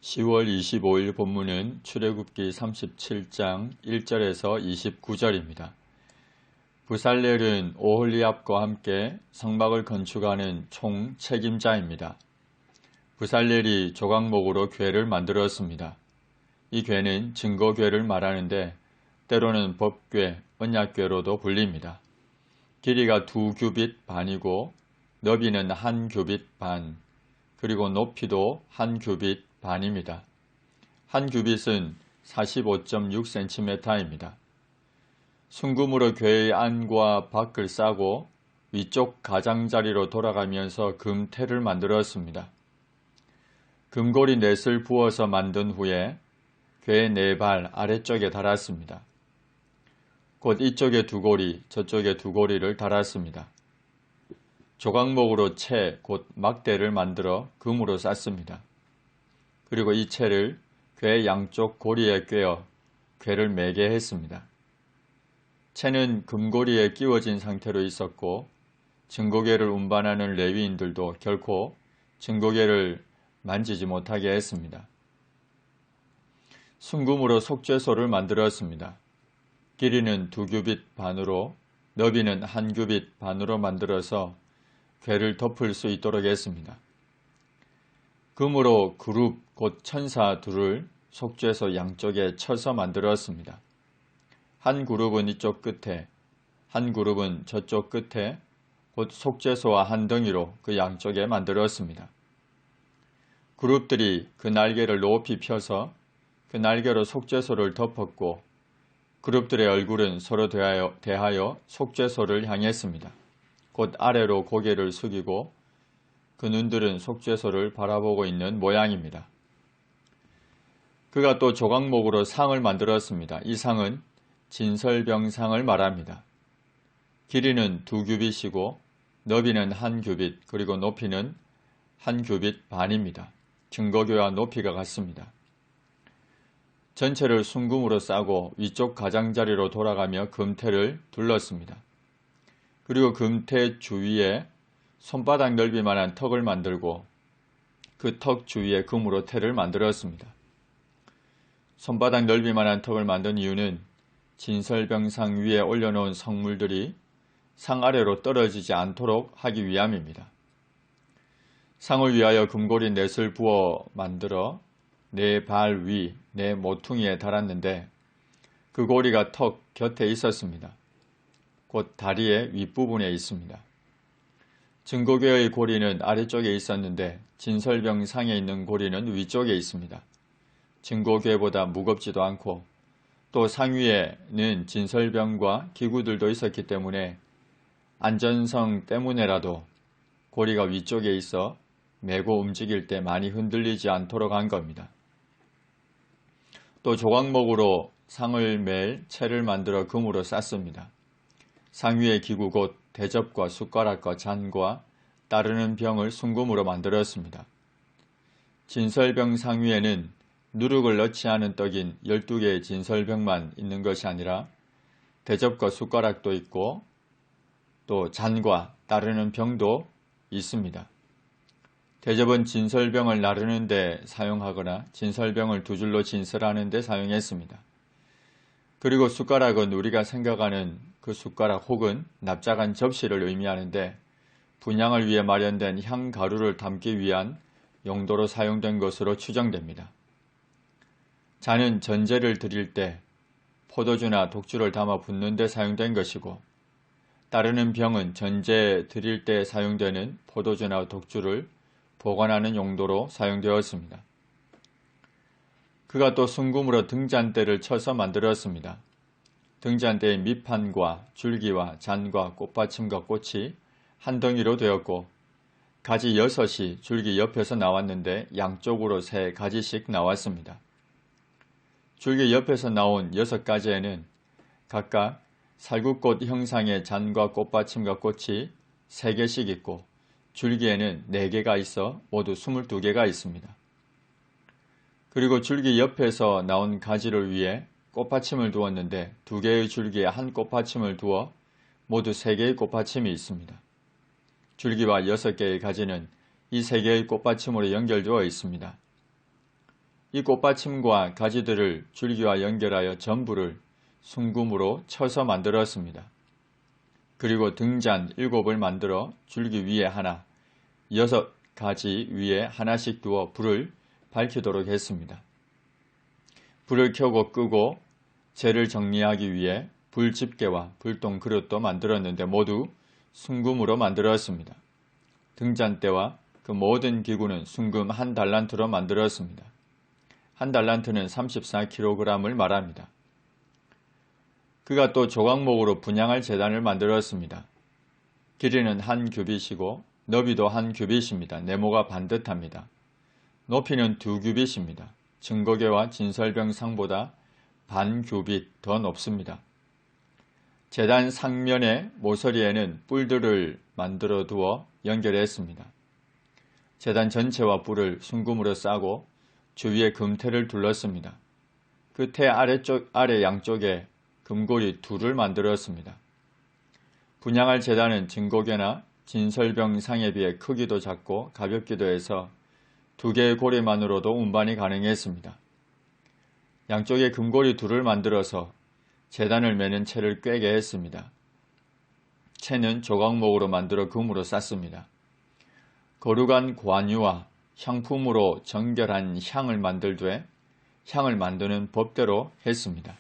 10월 25일 본문은 출애굽기 37장 1절에서 29절입니다. 부살렐은 오홀리압과 함께 성막을 건축하는 총 책임자입니다. 부살렐이 조각목으로 궤를 만들었습니다. 이 궤는 증거궤를 말하는데 때로는 법궤, 언약궤로도 불립니다. 길이가 2규빗 반이고 너비는 1규빗 반, 그리고 높이도 1규빗 반입니다. 1규빗은 45.6cm입니다. 순금으로 궤의 안과 밖을 싸고 위쪽 가장자리로 돌아가면서 금태를 만들었습니다. 금고리 넷을 부어서 만든 후에 궤의 4발 아래쪽에 달았습니다. 곧 이쪽에 2고리, 저쪽에 2고리를 달았습니다. 조각목으로 채, 곧 막대를 만들어 금으로 쌌습니다. 그리고 이 채를 궤 양쪽 고리에 꿰어 궤를 매게 했습니다. 채는 금고리에 끼워진 상태로 있었고 증거궤를 운반하는 레위인들도 결코 증거궤를 만지지 못하게 했습니다. 순금으로 속죄소를 만들었습니다. 길이는 2규빗 반으로 너비는 1규빗 반으로 만들어서 궤를 덮을 수 있도록 했습니다. 금으로 그룹 곧 천사 둘을 속죄소 양쪽에 쳐서 만들었습니다. 한 그룹은 이쪽 끝에, 한 그룹은 저쪽 끝에 곧 속죄소와 한 덩이로 그 양쪽에 만들었습니다. 그룹들이 그 날개를 높이 펴서 그 날개로 속죄소를 덮었고 그룹들의 얼굴은 서로 대하여 속죄소를 향했습니다. 곧 아래로 고개를 숙이고 그 눈들은 속죄소를 바라보고 있는 모양입니다. 그가 또 조각목으로 상을 만들었습니다. 이 상은 진설병상을 말합니다. 길이는 2규빗이고 너비는 1규빗 그리고 높이는 1규빗 반입니다. 증거궤와 높이가 같습니다. 전체를 순금으로 싸고 위쪽 가장자리로 돌아가며 금태를 둘렀습니다. 그리고 금태 주위에 손바닥 넓이만한 턱을 만들고 그 턱 주위에 금으로 태를 만들었습니다. 손바닥 넓이만한 턱을 만든 이유는 진설병상 위에 올려놓은 성물들이 상 아래로 떨어지지 않도록 하기 위함입니다. 상을 위하여 금고리 넷을 부어 만들어 4발 위, 4모퉁이에 달았는데 그 고리가 턱 곁에 있었습니다. 곧 다리의 윗부분에 있습니다. 증거궤의 고리는 아래쪽에 있었는데 진설병상에 있는 고리는 위쪽에 있습니다. 증거궤보다 무겁지도 않고 또 상위에는 진설병과 기구들도 있었기 때문에 안전성 때문에라도 고리가 위쪽에 있어 메고 움직일 때 많이 흔들리지 않도록 한 겁니다. 또 조각목으로 상을 맬 채를 만들어 금으로 쌌습니다. 상위의 기구 곧 대접과 숟가락과 잔과 따르는 병을 순금으로 만들었습니다. 진설병 상위에는 누룩을 넣지 않은 떡인 12개의 진설병만 있는 것이 아니라 대접과 숟가락도 있고 또 잔과 따르는 병도 있습니다. 대접은 진설병을 나르는 데 사용하거나 진설병을 2줄로 진설하는 데 사용했습니다. 그리고 숟가락은 우리가 생각하는 그 숟가락 혹은 납작한 접시를 의미하는데 분향을 위해 마련된 향가루를 담기 위한 용도로 사용된 것으로 추정됩니다. 잔은 전제를 드릴 때 포도주나 독주를 담아 붓는 데 사용된 것이고 따르는 병은 전제 드릴 때 사용되는 포도주나 독주를 보관하는 용도로 사용되었습니다. 그가 또 순금으로 등잔대를 쳐서 만들었습니다. 등잔대의 밑판과 줄기와 잔과 꽃받침과 꽃이 한 덩이로 되었고 가지 6이 줄기 옆에서 나왔는데 양쪽으로 3가지씩 나왔습니다. 줄기 옆에서 나온 6가지에는 각각 살구꽃 형상의 잔과 꽃받침과 꽃이 3개씩 있고 줄기에는 4개가 있어 모두 22개가 있습니다. 그리고 줄기 옆에서 나온 가지를 위해 꽃받침을 두었는데 2개의 줄기에 한 꽃받침을 두어 모두 3개의 꽃받침이 있습니다. 줄기와 6개의 가지는 이 3개의 꽃받침으로 연결되어 있습니다. 이 꽃받침과 가지들을 줄기와 연결하여 전부를 순금으로 쳐서 만들었습니다. 그리고 등잔 7을 만들어 줄기 위에 하나, 6가지 위에 하나씩 두어 불을 밝히도록 했습니다. 불을 켜고 끄고 재를 정리하기 위해 불집게와 불똥 그릇도 만들었는데 모두 순금으로 만들었습니다. 등잔대와 그 모든 기구는 순금 1달란트로 만들었습니다. 1달란트는 34kg을 말합니다. 그가 또 조각목으로 분향할 제단을 만들었습니다. 길이는 1규빗이고 너비도 1규빗입니다. 네모가 반듯합니다. 높이는 2규빗입니다. 증거계와 진설병상보다 반규빗 더 높습니다. 제단 상면의 모서리에는 뿔들을 만들어 두어 연결했습니다. 제단 전체와 뿔을 순금으로 싸고 주위에 금태를 둘렀습니다. 그 태 아래 양쪽에 금고리 2를 만들었습니다. 분향할 제단은 증거계나 진설병상에 비해 크기도 작고 가볍기도 해서 2개의 고리만으로도 운반이 가능했습니다. 양쪽에 금고리 2를 만들어서 제단을 매는 채를 꿰게 했습니다. 채는 조각목으로 만들어 금으로 쌌습니다. 거룩한 관유와 향품으로 정결한 향을 만들되 향을 만드는 법대로 했습니다.